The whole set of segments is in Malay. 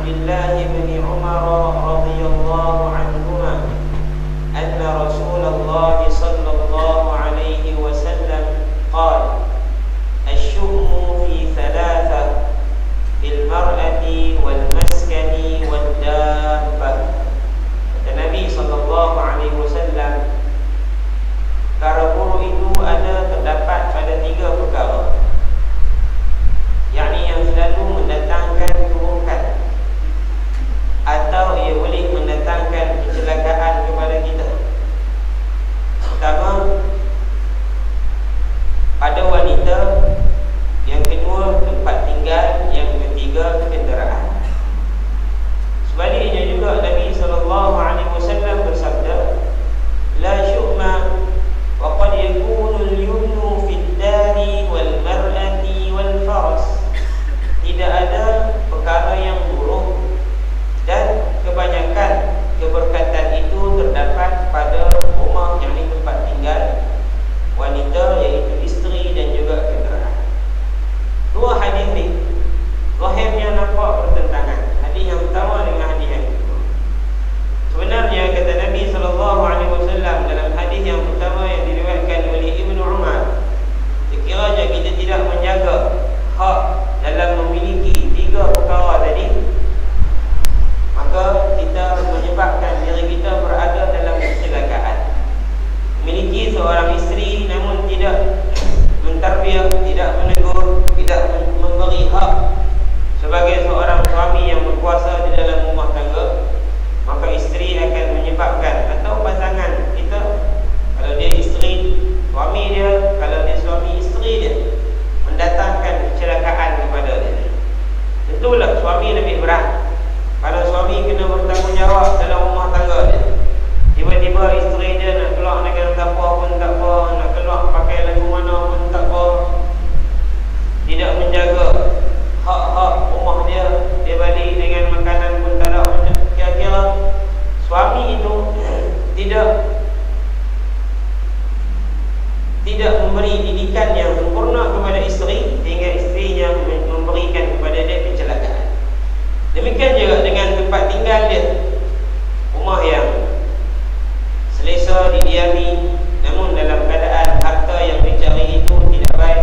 Abdullah bin Umar radhiyallahu anhuma anna Rasulullah sallallahu alaihi wasallam qala asy-syu'mu fi thalathah fil mar'ati wal maskani wad dabbah. Kata Nabi sallallahu alaihi wasallam, perkara buruk itu terdapat pada 3 perkara, yakni yang selalu mendatangkan keburukan atau ia boleh mendatangkan kecelakaan kepada kita. Pertama, pada wanita, yang kedua tempat tinggal, yang ketiga kenderaan. Sebaliknya juga Nabi SAW bersabda, la syu'ma wa qad yakunu al-yumnu fid dari wal mar'ati wal faras. Tidak ada perkara yang buruk dan kebanyakan keberkatan itu terdapat pada rumah, yakni tempat tinggal wanita, iaitu isteri dan juga kenderaan. 2 hadis ni zahirnya nampak bertentangan, hadis yang pertama dengan hadis yang kedua. Sebenarnya kata Nabi SAW dalam hadis yang pertama yang diriwayatkan oleh Ibnu Umar, sekiranya kita tidak menjaga hak dalam memiliki 3 perkara tadi, maka kita menyebabkan diri kita berada dalam kecelakaan. Memiliki seorang isteri namun tidak mentarbiah, tidak menegur, tidak memberi hak sebagai seorang suami yang berkuasa di dalam rumah tangga, maka isteri akan menyebabkan, atau pasangan kita, kalau dia isteri suami dia, kalau dia suami isteri dia, mendatangkan kecelakaan kepada dia. Tentulah suami lebih berat kalau suami kena bertanggungjawab dalam rumah tangga dia. Tiba-tiba isteri dia nak keluar dengan apa pun tak apa, nak keluar pakai lagu mana pun tak apa, tidak menjaga hak-hak rumah dia, dia balik dengan makanan pun tak ada. Kira-kira suami itu tidak memberi didikan yang sempurna kepada isteri, sehingga isterinya memberikan kepada dia kecelakaan. Demikian juga dengan tempat tinggal dia, rumah yang selesa didiami, namun dalam keadaan harta yang dicari itu tidak baik,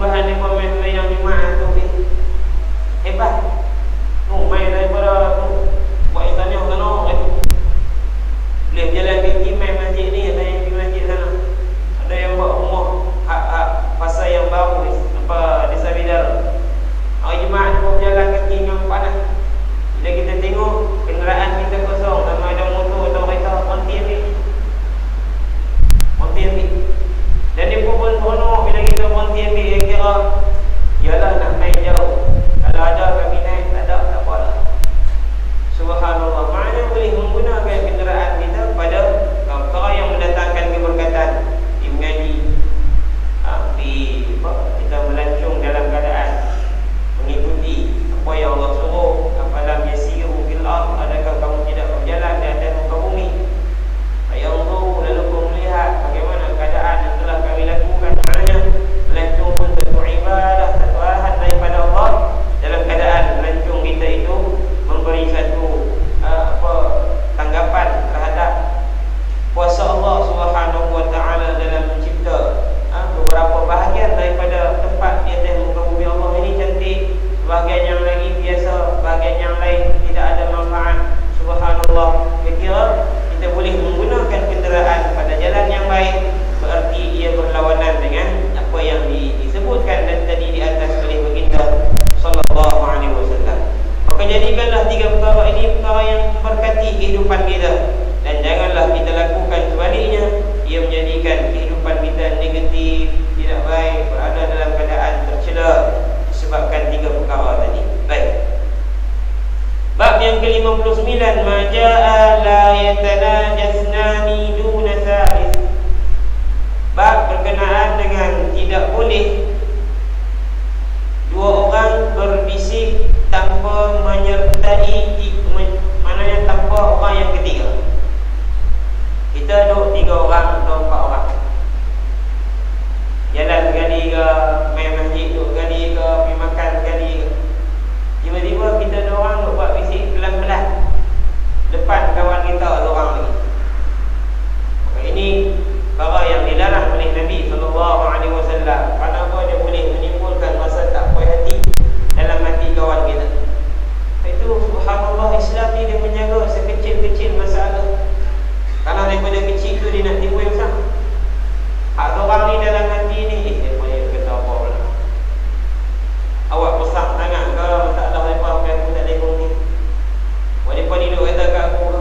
Bahan dia main yang Jumaat tu hebat. Main daripada buat yang tanya sana boleh berjalan kaki main masjid ni. Ada yang pergi masjid sana, ada yang buat rumah pasal yang baru apa Desa Bidara. Hari Jumaat dia berjalan kaki dengan panas. Bila kita tengok kenderaan kita kosong, sama ada motor atau kereta, konti ambil. Dan dia pun seronok bila kita konti ambil. Yang kira ialah nak main jauh. Kalau ada kami naik, tak ada, tak apa lah. Subhanallah. Maknanya boleh menggunakan kenderaan kita pada perkara yang mendatangkan keberkatan. Di mengaji, kita melancung dalam keadaan mengikuti apa yang Allah suruh. Afalam yasiru fil ardh, adakah kamu tidak berjalan di atas muka bumi? Fayanzuru, lalu kamu melihat bagaimana keadaan yang telah kami lakukan. Maknanya melancung pun satu ibadah, satu arahan daripada Allah. Dalam keadaan melancung kita itu memberi satu tanggapan terhadap kuasa Allah Subhanahu wa taala dalam mencipta beberapa bahagian daripada tempat di atas muka bumi Allah ini cantik. Bahagian yang lagi biasa, bahagian yang lain tidak ada manfaat. Subhanallah. Kira kita boleh menggunakan kenderaan pada jalan yang baik, berarti ia berlawanan dengan apa yang disebutkan dan tadi di atas oleh baginda sallallahu alaihi wasallam. Maka jadikanlah tiga perkara ini perkara yang memberkati kehidupan kita, dan janganlah kita lakukan sebaliknya. Ia menjadikan kehidupan kita negatif, tidak baik, berada dalam keadaan tercela disebabkan tiga perkara tadi. Baik. Bab yang ke-59, maja'a la yatanajasnani duna salis. Bab berkenaan dengan tidak boleh dua orang berbisik tanpa menyertai, maknanya tanpa orang yang ketiga. Kita duduk 3 orang atau 4 orang, jalan sekali ke, main masjid duduk sekali ke, pergi makan sekali ke. Tiba-tiba kita 2 orang buat bisik pelan-pelan depan kawan kita 2 orang lagi. Maka ini perkara yang dilarang oleh Nabi SAW. Kenapa dia boleh menimbulkan rasa tak puas hati dalam hati kawan kita. Itu subhanallah, Islam ni dia menjaga sekecil-kecil masalah. Kalau daripada kecil tu dia nak timbul besar. Hak orang ni dalam hati ni, dia boleh kata apa pula. Awak besar sangat ke masalah mereka apa aku tak boleh kongsi. Mereka ni duk kata kat aku ke,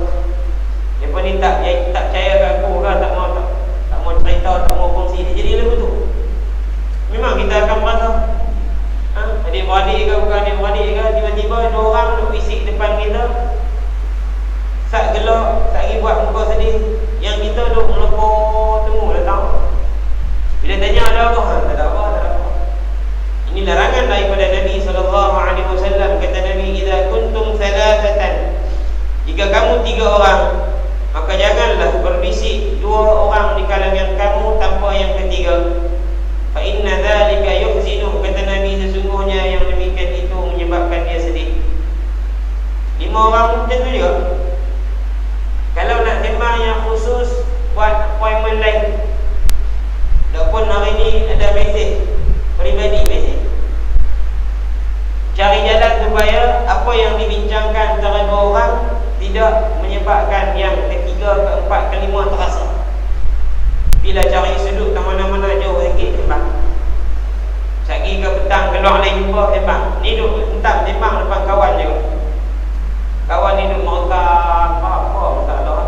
mereka ni tak percaya kat aku ke, tak mau cerita, tak mau kongsi. Dia jadi lagu tu. Memang kita akan merasa adik-beradik ke bukan adik-beradik ke, tiba-tiba 2 orang duk bisik depan kita, sak gelak, tak pergi buat muka sedih. Yang kita duk melepor tunggu datang. Bila tanya ada apa? Tak ada apa, tak ada apa. Ini larangan daripada Nabi SAW. Kata Nabi, idza kuntum thalathatan, jika kamu 3 orang, maka janganlah berbisik 2 orang di kalangan kamu tanpa yang ketiga. Fa inna dzalika yuhzinu, kata Nabi, sesungguhnya yang demikian itu menyebabkan dia sedih. 5 orang macam tu juga. Kalau nak sembang yang khusus, buat appointment lain. Tak pun hari ni ada mesej peribadi, mesej. Cari jalan supaya apa yang dibincangkan antara 2 orang tidak menyebabkan yang ketiga, keempat, kelima terasa. Bila cari sudut ke mana-mana jauh sikit, sembang. Sagi ke petang keluar lain jumpa, sembang. Ni duduk entah sembang depan kawan je. Kawan ni duduk merekam apa masalah.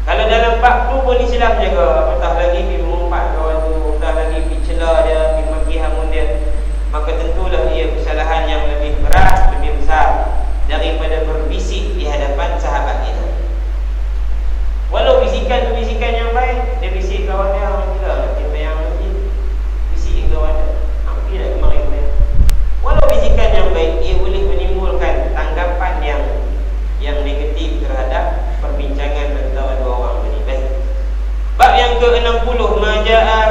Kalau dalam bab tu boleh silap jaga. Entah lagi pergi mengumpat kawan tu, entah lagi pergi celah dia, pergi maki hamun dia, maka tentulah ia kesalahan yang lebih berat, lebih besar daripada berbisik di hadapan sahabat kita. Walau bisikan-bisikan yang baik, dia bisik kawan dia, alhamdulillah, dia bayang lagi bisik kawan dia, hampir dah kemarin dia. Walau bisikan yang baik, ia boleh menimbulkan tanggapan yang negatif terhadap perbincangan antara 2 orang ini. Baik. Bab yang ke-60, maja'a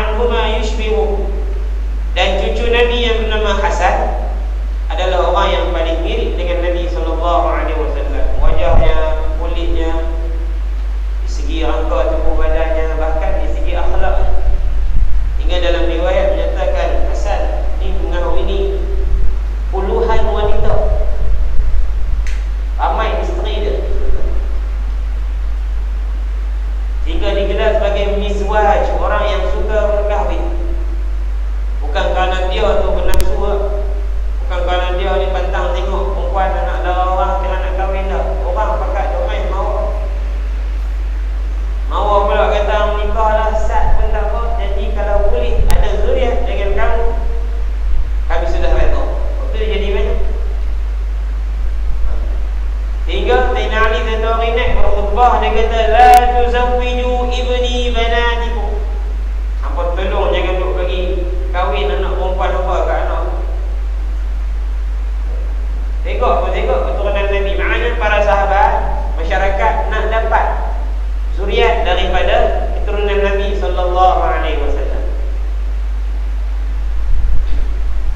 anhuma yushbihu, dan cucu Nabi yang bernama Hasan adalah orang yang paling mirip dengan Nabi sallallahu alaihi wasallam. Wajahnya, kulitnya, di segi rangka tubuh badannya, bahkan di segi akhlak. Hingga dalam riwayat menyatakan Hasan ni mengahwini puluhan wanita, ramai isteri dia, sehingga digelar sebagai mizwaj, orang yang suka berkahwin. Bukan kerana dia tu bernafsu, bukan kerana dia ni pantang tengok perempuan anak dara orang kena nak kahwin dah. Orang pakat dia main mahu pula kata menikah lah, sat pun tak apa. Jadi kalau boleh ada zuriat dengan kamu, kami sudah redha. Waktu dia jadi banyak. Sehingga Sayyidina Ali satu hari naik berkhutbah, dia kata la tuzawwiju ibni banatikum, hampa tolong jangan duk bagi kahwin anak perempuan apa kat anak. Tengok keturunan Nabi. Maknanya para sahabat, masyarakat nak dapat zuriat daripada keturunan Nabi sallallahu alaihi wasallam.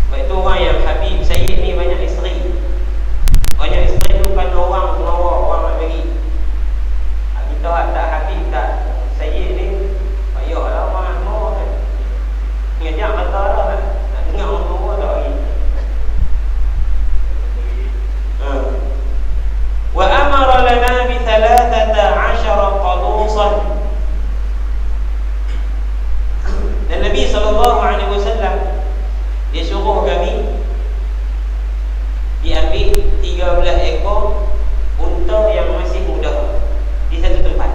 Baik tu orang yang Habib Sayyid ni banyak isteri. Banyak isteri tu kan orang nak bagi. Kita tak Habib tak Sayyid ni, payahlah orang nak mau kan. Ngajak mata dah nak dengar orang tua tak lagi. Wa amara lana bi 13 qalusan. Dan Nabi sallallahu alaihi wasallam dia suruh kami diambil 13 ekor unta yang masih muda di satu tempat.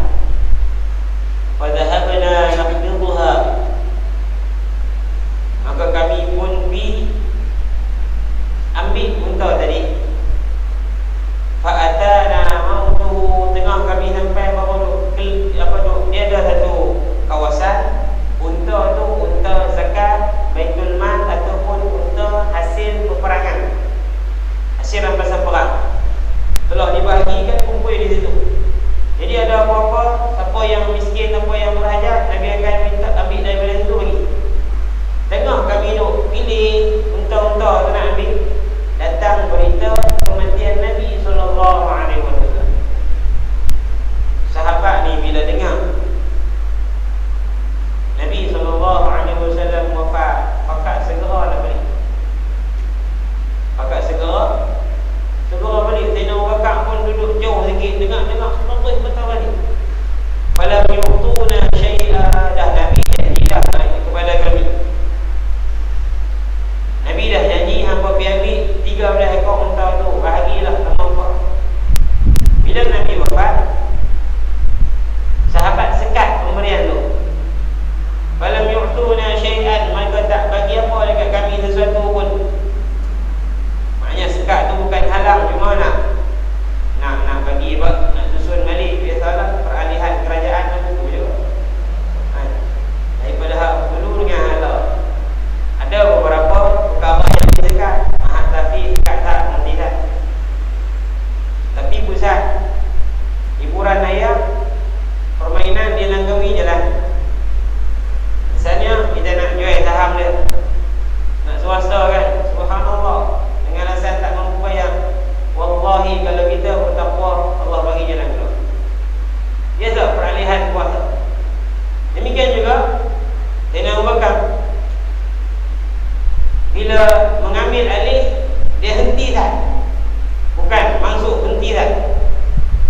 Fadhahabna naqbidha, maka kami pun pergi ambil unta tadi. Fa'atana mautuhu, tengah kami sampai dia ada satu kawasan. Unta tu unta zakat Baitul Mal ataupun unta hasil peperangan, hasil rampasan perang. Telah dibahagikan, kumpul di situ. Jadi ada apa-apa, siapa yang miskin, siapa yang berhajat, Nabi akan minta ambil daripada situ bagi. Tengah kami duk pilih unta-unta tu nak ambil, datang berita kematian Nabi sallallahu alaihi wasallam. Sahabat ni bila dengar Nabi sallallahu alaihi wasallam wafat, pakat segera nak balik. Pakat segera balik. Sayyidina Abu Bakar pun duduk jauh sikit, dengar terus betul balik. Falam yu'tuna syai'a, dah Nabi janji dah kepada kami. Nabi dah janji hampa pergi ambil 13 ekor unta tu, bahagilah sama hampa. Bila Nabi wafat, sahabat sekat pemberian tu. Falam yu'tuna syai'an, mereka tak bagi apa dekat kami sesuatu pun. Maknanya sekat tu bukan halang, cuma nak bagi apa, nak susun balik. Biasalah peralihan kerajaan macam tu je. Daripada hak dulu dengan halal. Ada beberapa perkara yang disekat, tapi sekat tak nanti tak. Tapi pusat hiburan ayam, permainan dia langgawi je lah. Misalnya kita nak jual saham dia, nak swasta kan, subhanallah, dengan alasan tak mampu bayar. Wallahi kalau kita bertakwa, Allah bagi jalan keluar. Biasa peralihan kuasa. Demikian juga Sayyidina Abu Bakar bila mengambil alih, dia henti tak? Bukan maksud henti tak?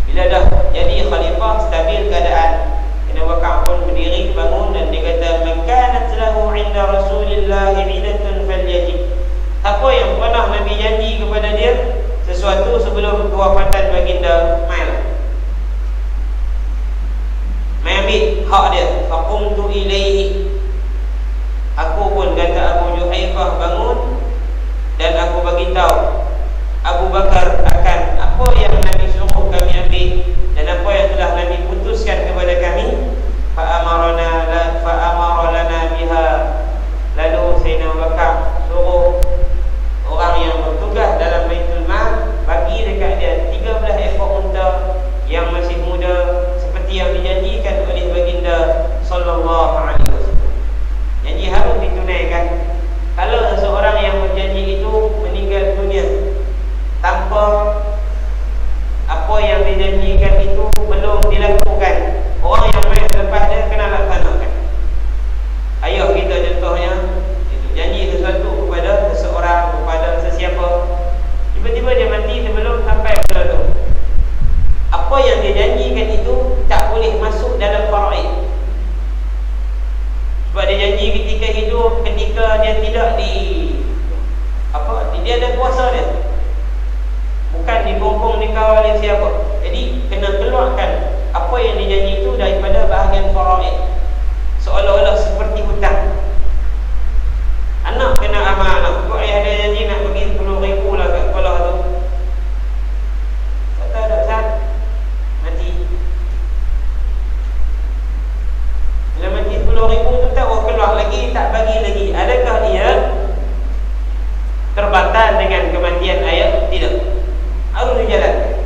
Bila dah jadi khalifah, stabil keadaan, Sayyidina Abu Bakar pun berdiri, bangun, dan dia kata makanat lahu 'inda Rasulillah 'idatun falyajib. Apa yang pernah Nabi janji kepada dia, sesuatu sebelum kewafatan baginda, mai ambil hak dia. Faqumtu ilaihi, aku pun, kata Abu Juhaifah, bangun Dia ada kuasa dia, bukan dibongkong dikawal oleh siapa. Jadi kena keluarkan apa yang dijanji itu daripada bahagian faraid, seolah-olah seperti hutang. Anak kena amanah, kau ayah ada janji nak bagi 10,000 lah kat kepala tu, kata tak sah, mati. Bila mati 10,000 tu tak keluar lagi, tak bagi lagi. Adakah ia terbatal dengan kematian ayah? Tidak, harus dijalankan.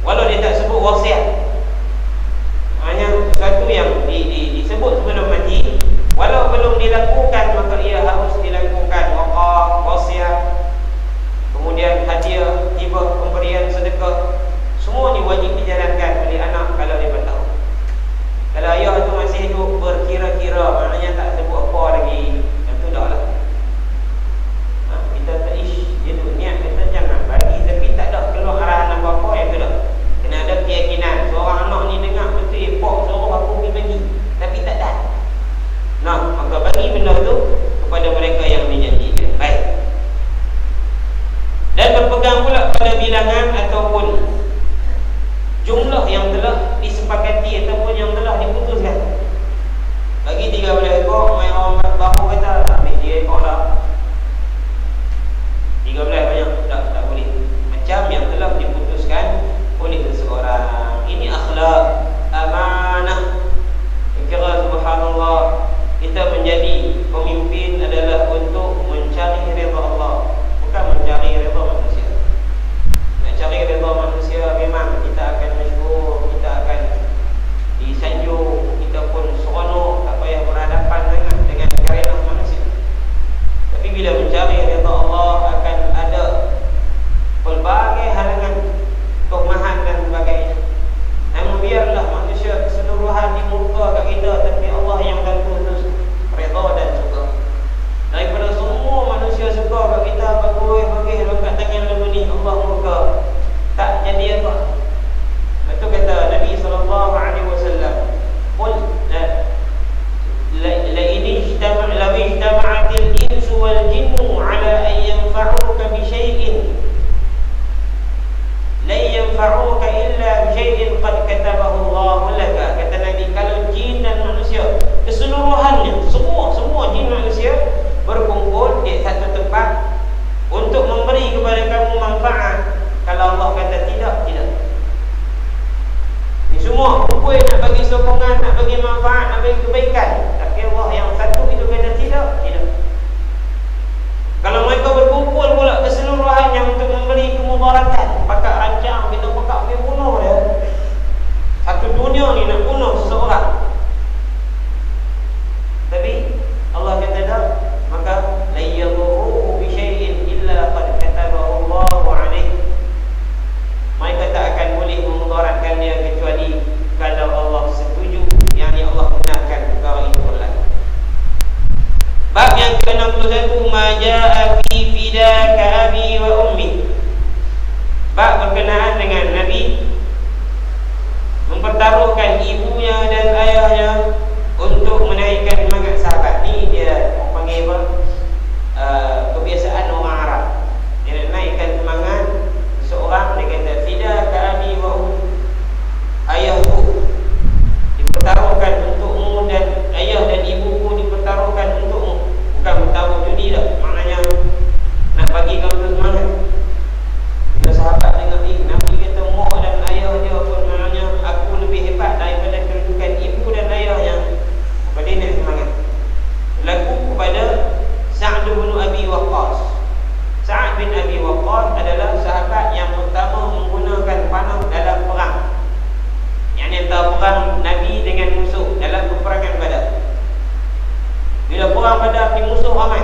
Walau dia tak sebut wasiat, hanya sesuatu yang disebut sebelum mati, walau belum dilakukan, maka ia harus dilakukan. Waqaf, wasiat, kemudian hadiah, hibah, pemberian sedekah, semua ni wajib dijalankan oleh anak kalau 5 tahun. Kalau ayah tu masih hidup berkira-kira, maknanya tak sebut apa lagi, yang tu dah lah. Kita tak dia tu niat kita jangan bagi, tapi tak ada keluar arahan apa-apa, yang tu dah. Kena ada keyakinan. Seorang anak ni dengar betul, pok suruh aku pergi bagi, tapi tak ada. Nah, maka bagi benda tu kepada mereka yang dijanjikan. Baik. Dan berpegang pula pada bilangan ataupun jumlah yang telah disepakati ataupun yang telah diputuskan. Bagi 13 ekor, main orang baru kata tak ambil 3 ekor lah, 13 banyak, tak boleh. Macam yang telah diputuskan oleh seseorang. Ini akhlak amanah. Kira subhanallah, kita menjadi pemimpin adalah untuk mencari redha Allah, bukan mencari redha manusia. Nak cari redha manusia, memang kita akan masyhur, kita akan disanjung, kita pun seronok, tak payah berhadapan dengan karenah manusia. Tapi bila mencari redha Allah, akan ada pelbagai halangan, kelemahan dan sebagainya. Namun biarlah manusia keseluruhan dimurka kat kita, tapi Allah yang tentu redha dan suka. Daripada semua manusia suka kat kita, bagus-bagus dekat tangan lalu ni, Allah murka, tak jadi apa. Itu kata Nabi SAW, qul la in ijtama'atil insu wal jinnu ala an yanfa'uka bi syai'in la yanfa'uka illa bi syai'in qad katabahu Allah laka. Kata Nabi, kalau jin dan manusia keseluruhannya, semua jin manusia berkumpul di satu tempat untuk memberi kepada kamu manfaat, kalau Allah kata tidak. Ini semua kumpul nak bagi sokongan, nak bagi manfaat, nak bagi kebaikan, tapi Allah yang satu itu kata tidak. Kalau mereka berkumpul pula keseluruhannya untuk memberi kemudaratan, pakak rancang, kita pakak pergi bunuh dia. Satu dunia ni nak bunuh seseorang, tapi Allah kata dah, maka la yadurruhu bi syai'in illa qad katabahu Allahu alaihi. Mereka tak akan boleh memudaratkan dia kecuali kalau Allah setuju, yakni Allah benarkan perkara itu berlaku. Bab yang ke-61, ma jaa fi fidaka abi wa ummi. Bab berkenaan dengan Nabi mempertaruhkan ibunya dan ayahnya untuk menaikkan semangat sahabat. Ni dia panggil apa? Kebiasaan orang Arab. Dia nak naikkan semangat seorang, dia kata fidaka abi wa ummi, ayahku dipertaruhkan untukmu dan ayah dan ibuku dipertaruhkan untukmu. Bukan bertaruh judi dah, maknanya nak bagi kamu semangat. Bila sahabat dengar Nabi kata mak dan ayah dia pun, maknanya aku lebih hebat daripada kedudukan ibu dan ayahnya, maka dia nak semangat. Berlaku kepada Sa'd bin Abi Waqqas. Sa'd bin Abi Waqqas adalah sahabat yang pertama menggunakan panah dalam perang, yang antara perang Nabi dengan musuh dalam peperangan Badar. Bila perang Badar ni musuh ramai,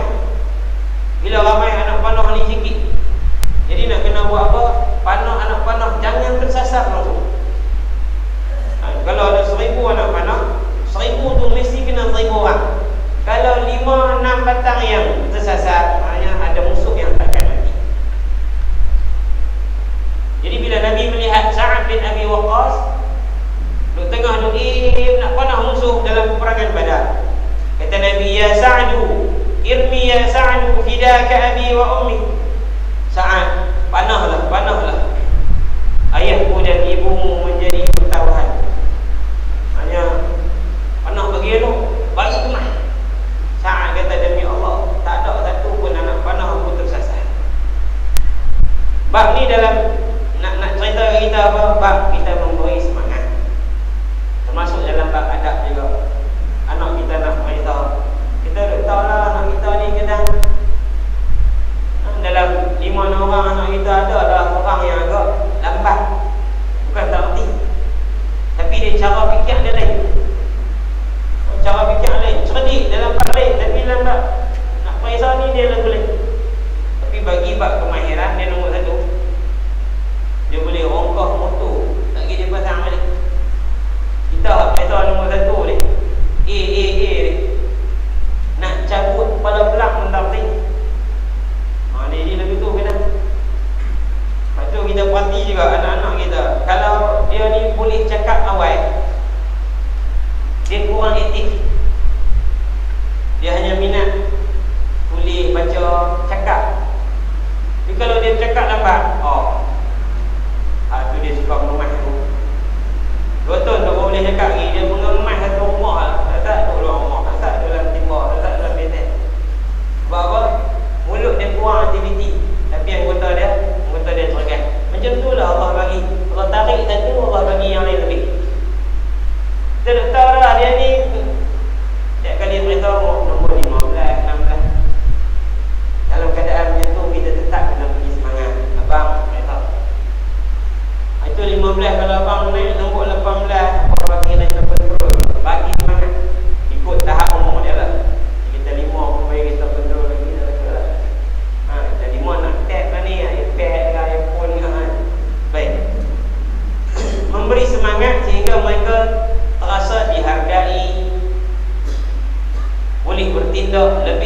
bila ramai anak panah ni sikit, jadi nak kena buat apa? Anak panah jangan tersasar langsung. Kalau ada 1000 anak panah, 1000 tu mesti kena 1000 orang. Kalau 5-6 batang yang tersasar, maknanya ada musuh yang takkan mati. Jadi bila Nabi melihat Sa'd bin Abi Waqqas duduk tengah nak panah musuh dalam peperangan Badar, kata Nabi, ya Sa'du irmi ya Sa'du fidaka abi wa ummi.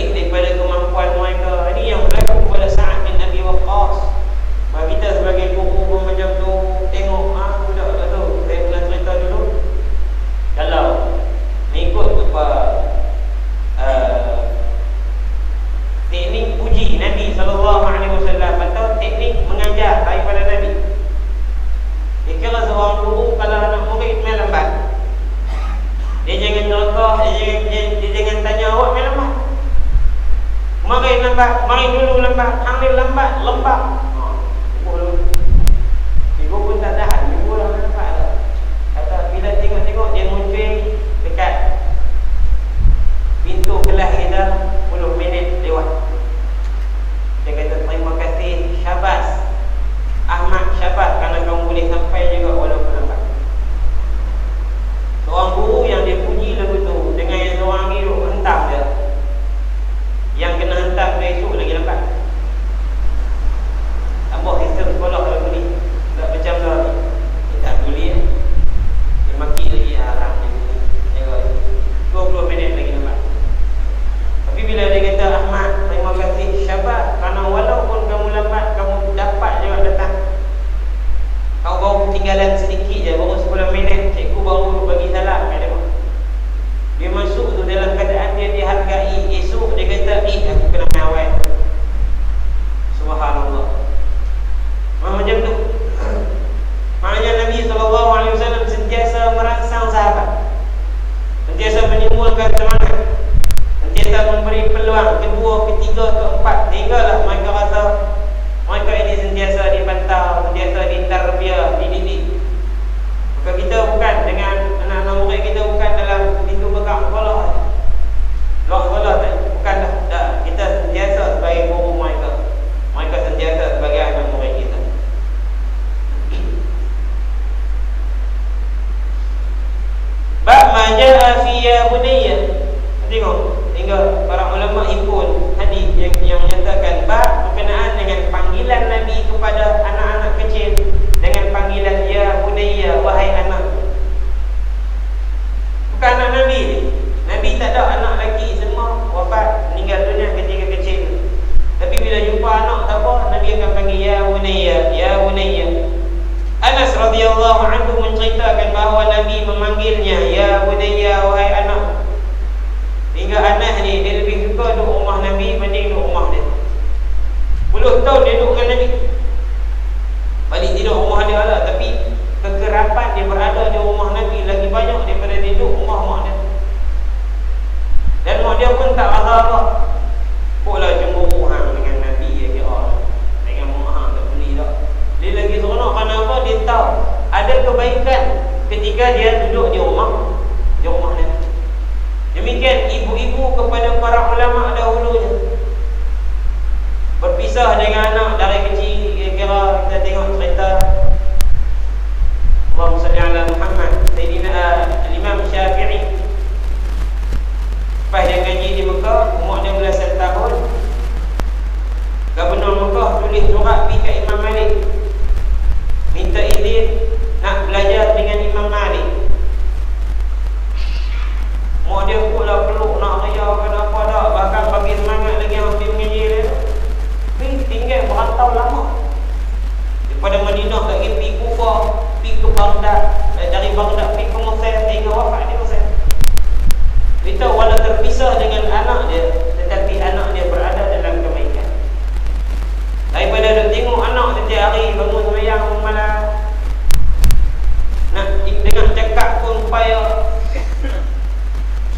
lebih daripada kemampuan mereka. Ini yang berlaku kepada Sa'ad bin Abi Waqqas. Bagi kita sebagai guru pun macam tu, tengok budak-budak tu. Saya pernah cerita dulu, kalau mengikut teknik puji Nabi SAW atau teknik mengajar daripada Nabi. Dia kira seorang guru kalau anak murid main lambat, dia jangan contoh, dia jangan tanya awak main lambat. Mari lambat, mari dulu lambat, hang ni lambat, lembab. Ibu pun tak tahan, ibu lah lambat lah. Kata bila tengok-tengok dia muncul dekat pintu kelas kita 10 minit lewat. Dia kata terima kasih Syabas Ahmad Syabas kerana kamu boleh sampai juga walaupun lambat. Seorang guru yang dia puji lagu tu dengan yang seorang ni duk hentam dia, yang kena hentam dia esok lagi lambat. Tambah sistem sekolah lagu ni tak macam lah. Dia tak boleh dia maki lagi haram dia 20 minit lagi lambat. Tapi bila dia kata Ahmad terima kasih Syabas kerana walaupun kamu lambat, kamu dapat juga datang. Kau baru ketinggalan sedikit je, baru 10 minit, cikgu baru bagi salam kat dia. Dia masuk tu dalam keadaan dia dihargai. Esok dia kata aku kena main awal. Subhanallah. Macam tu. Maknanya Nabi SAW sentiasa merangsang sahabat, sentiasa menimbulkan semangat, sentiasa memberi peluang kedua, ketiga, keempat, hinggalah mereka rasa mereka ini sentiasa dipantau, sentiasa ditarbiyah, dididik. Maka kita bukan dengan anak-anak murid kita bukan dalam pintu bekam sekolah, luar sekolah tak, bukanlah. Tak, kita sentiasa sebagai guru mereka, mereka sentiasa sebagai anak murid kita. Bab majaa fi ya bunayya. Tengok, hingga para ulama impun hadis yang menyatakan bab berkenaan dengan panggilan Nabi kepada anak-anak kecil dengan panggilan ya bunayya, wahai anak. Bukan anak Nabi ni. Nabi tak ada anak lelaki, semua wafat, meninggal dunia ketika kecil. Tapi bila jumpa anak tak apa, Nabi akan panggil ya bunayya, ya bunayya. Anas radhiyallahu anhu menceritakan bahawa Nabi memanggilnya ya bunayya, wahai anak. Hingga Anas ni dia lebih suka duduk rumah Nabi berbanding duduk rumah dia. 10 tahun dia duduk dengan Nabi, balik tidur rumah dia lah. Tapi kekerapan dia berada di rumah Nabi lagi banyak daripada dia duduk rumah mak dia. Dan mak dia pun tak rasa apa. Poklah cemburu hang dengan Nabi ya kira. Dengan mak hang tak boleh tak. Dia lagi seronok kerana apa? Dia tahu ada kebaikan ketika dia duduk di rumah Nabi. Demikian ibu-ibu kepada para ulama dahulunya berpisah dengan anak dari kecil. Kira-kira kita tengok cerita Allahumma salli ala Muhammad, Sayyidina Imam Syafi'i. Lepas dia ngaji di Mekah, umur dia belasan tahun, Gubernur Mekah tulis surat pergi ke Imam Malik, minta izin nak belajar dengan Imam Malik. Mak dia pula peluk nak raya ke apa dah, bahkan bagi semangat lagi yang pergi mengaji dia. Tapi tinggal berantau lama daripada Madinah lagi pergi Kufah, pergi ke Baghdad, dari Baghdad pergi ke Mesir hingga wafat di Mesir. Kita walau terpisah dengan anak dia, tetapi anak dia berada dalam kebaikan. Daripada duk tengok anak setiap hari bangun sembahyang malam, nak dengar cakap pun payah.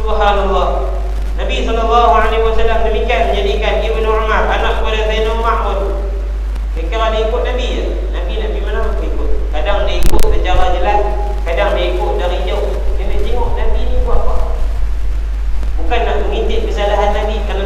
Subhanallah. Nabi SAW demikian menjadikan Ibnu Umar, anak kepada Sayyidina Umar pun. Kira dia ikut Nabi je. Nabi mana aku ikut. Kadang dia ikut secara jelas, kadang dia ikut dari jauh. Dia nak tengok Nabi ni buat apa. Bukan nak mengintip kesalahan Nabi, kerana